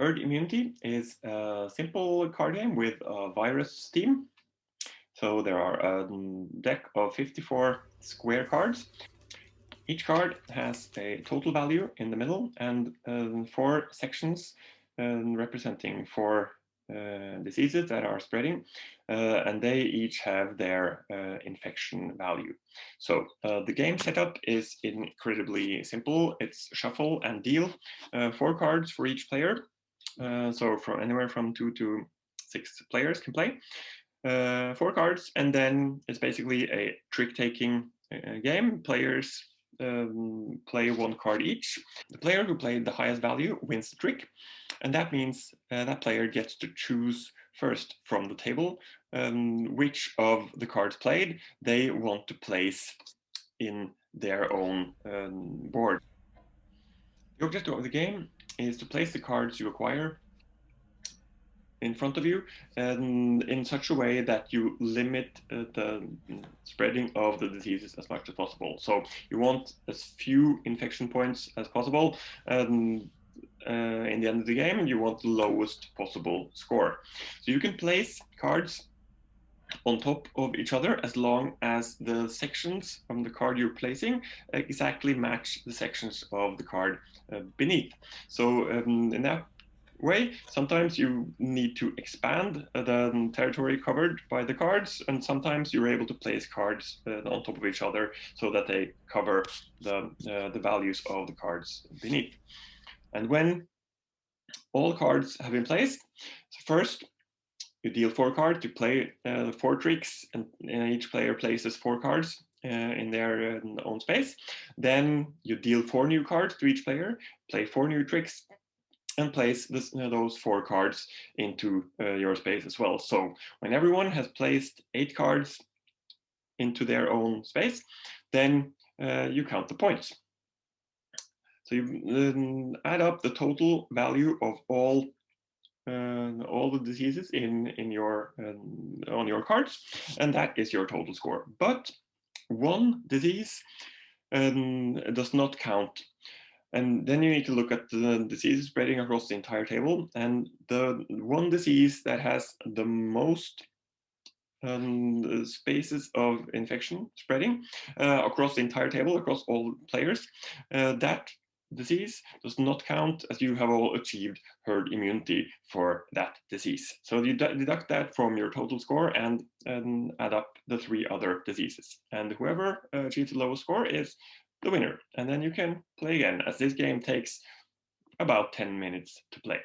Herd Immunity is a simple card game with a virus theme. So there are a deck of 54 square cards. Each card has a total value in the middle and 4 sections representing 4 diseases that are spreading, and they each have their infection value. So the game setup is incredibly simple. It's shuffle and deal 4 cards for each player. So from anywhere from 2 to 6 players can play 4 cards, and then it's basically a trick-taking game. Players play 1 card each. The player who played the highest value wins the trick, and that means that player gets to choose first from the table which of the cards played they want to place in their own board. The objective of the game is to place the cards you acquire in front of you and in such a way that you limit the spreading of the diseases as much as possible. So you want as few infection points as possible. In the end of the game, you want the lowest possible score. So you can place cards on top of each other as long as the sections from the card you're placing exactly match the sections of the card beneath. So in that way, sometimes you need to expand the territory covered by the cards, and sometimes you're able to place cards on top of each other so that they cover the values of the cards beneath. And when all cards have been placed, first you deal 4 cards to play 4 tricks, and each player places 4 cards in their own space. Then you deal 4 new cards to each player, play 4 new tricks, and place those 4 cards into your space as well. So when everyone has placed 8 cards into their own space, then you count the points. So you add up the total value of all the diseases in your on your cards, and that is your total score. But one disease does not count, and then you need to look at the diseases spreading across the entire table, and the one disease that has the most spaces of infection spreading across the entire table, across all players, that disease does not count, as you have all achieved herd immunity for that disease. So you deduct that from your total score and add up the 3 other diseases. And whoever achieves the lowest score is the winner. And then you can play again, as this game takes about 10 minutes to play.